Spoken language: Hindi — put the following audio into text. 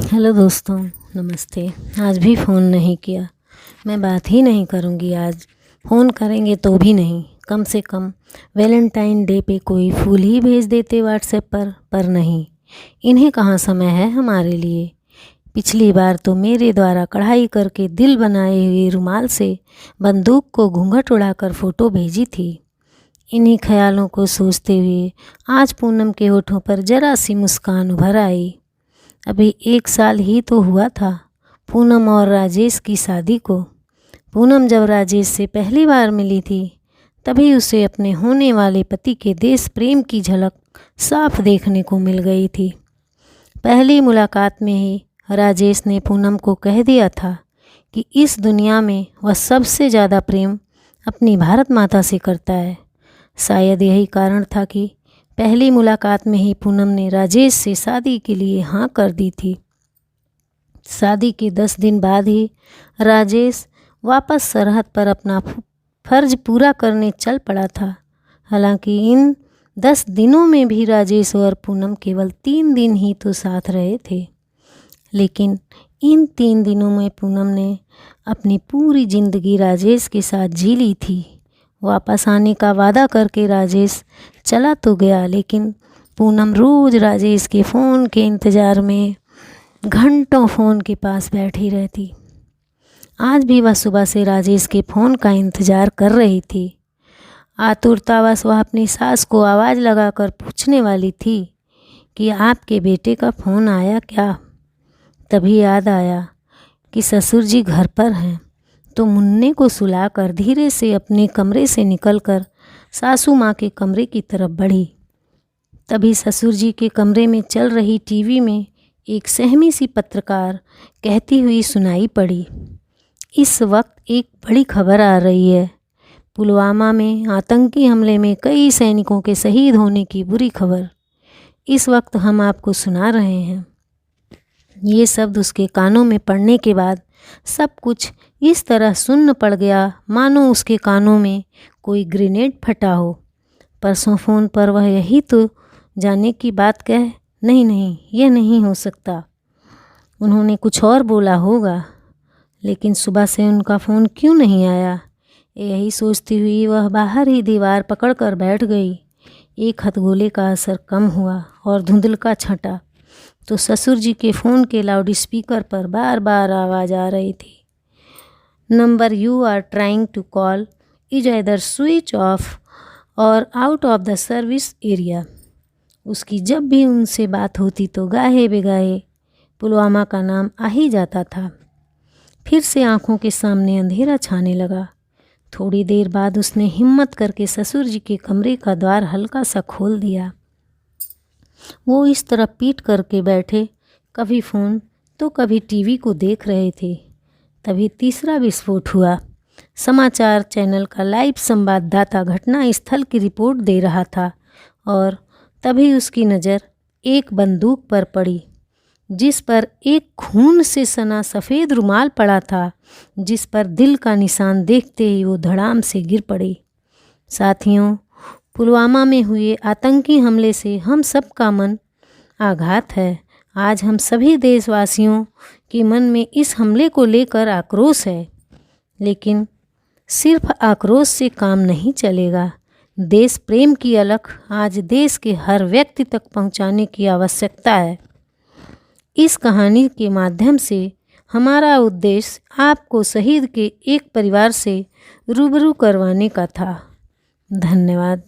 हेलो दोस्तों, नमस्ते। आज भी फ़ोन नहीं किया। मैं बात ही नहीं करूँगी आज। फ़ोन करेंगे तो भी नहीं। कम से कम वैलेंटाइन डे पे कोई फूल ही भेज देते व्हाट्सएप पर नहीं। इन्हें कहाँ समय है हमारे लिए। पिछली बार तो मेरे द्वारा कढ़ाई करके दिल बनाए हुए रुमाल से बंदूक को घूंघट उड़ाकर फ़ोटो भेजी थी। इन्हीं ख्यालों को सोचते हुए आज पूनम के होठों पर ज़रा सी मुस्कान उभर आई। अभी 1 साल ही तो हुआ था पूनम और राजेश की शादी को। पूनम जब राजेश से पहली बार मिली थी तभी उसे अपने होने वाले पति के देश प्रेम की झलक साफ देखने को मिल गई थी। पहली मुलाकात में ही राजेश ने पूनम को कह दिया था कि इस दुनिया में वह सबसे ज़्यादा प्रेम अपनी भारत माता से करता है। शायद यही कारण था कि पहली मुलाकात में ही पूनम ने राजेश से शादी के लिए हाँ कर दी थी। शादी के 10 दिन बाद ही राजेश वापस सरहद पर अपना फर्ज पूरा करने चल पड़ा था। हालांकि इन 10 दिनों में भी राजेश और पूनम केवल 3 दिन ही तो साथ रहे थे, लेकिन इन 3 दिनों में पूनम ने अपनी पूरी ज़िंदगी राजेश के साथ जी ली थी। वापस आने का वादा करके राजेश चला तो गया, लेकिन पूनम रोज़ राजेश के फ़ोन के इंतज़ार में घंटों फ़ोन के पास बैठी रहती। आज भी वह सुबह से राजेश के फ़ोन का इंतज़ार कर रही थी। आतुरतावश वह अपनी सास को आवाज़ लगाकर पूछने वाली थी कि आपके बेटे का फ़ोन आया क्या। तभी याद आया कि ससुर जी घर पर हैं, तो मुन्ने को सुलाकर धीरे से अपने कमरे से निकलकर सासू माँ के कमरे की तरफ बढ़ी। तभी ससुर जी के कमरे में चल रही टीवी में एक सहमी सी पत्रकार कहती हुई सुनाई पड़ी, इस वक्त एक बड़ी खबर आ रही है। पुलवामा में आतंकी हमले में कई सैनिकों के शहीद होने की बुरी खबर इस वक्त हम आपको सुना रहे हैं। ये शब्द उसके कानों में पड़ने के बाद सब कुछ इस तरह सुन्न पड़ गया मानो उसके कानों में कोई ग्रेनेड फटा हो। परसों फ़ोन पर वह यही तो जाने की बात कह, नहीं यह नहीं हो सकता, उन्होंने कुछ और बोला होगा, लेकिन सुबह से उनका फ़ोन क्यों नहीं आया। यही सोचती हुई वह बाहर ही दीवार पकड़कर बैठ गई। एक हथगोले का असर कम हुआ और धुंधलका छंटा तो ससुर जी के फ़ोन के लाउड स्पीकर पर बार बार आवाज़ आ रही थी, number you are trying to call is either switch off or out of the service area. उसकी जब भी उनसे बात होती तो गाहे बेगाहे पुलवामा का नाम आ ही जाता था। फिर से आंखों के सामने अंधेरा छाने लगा। थोड़ी देर बाद उसने हिम्मत करके ससुर जी के कमरे का द्वार हल्का सा खोल दिया। वो इस तरह पीठ करके बैठे कभी फ़ोन तो कभी टीवी को देख रहे थे। तभी तीसरा विस्फोट हुआ। समाचार चैनल का लाइव संवाददाता घटना स्थल की रिपोर्ट दे रहा था और तभी उसकी नज़र एक बंदूक पर पड़ी जिस पर एक खून से सना सफ़ेद रुमाल पड़ा था, जिस पर दिल का निशान देखते ही वो धड़ाम से गिर पड़ी। साथियों, पुलवामा में हुए आतंकी हमले से हम सब का मन आघात है। आज हम सभी देशवासियों के मन में इस हमले को लेकर आक्रोश है, लेकिन सिर्फ आक्रोश से काम नहीं चलेगा। देश प्रेम की अलख आज देश के हर व्यक्ति तक पहुंचाने की आवश्यकता है। इस कहानी के माध्यम से हमारा उद्देश्य आपको शहीद के एक परिवार से रूबरू करवाने का था। धन्यवाद।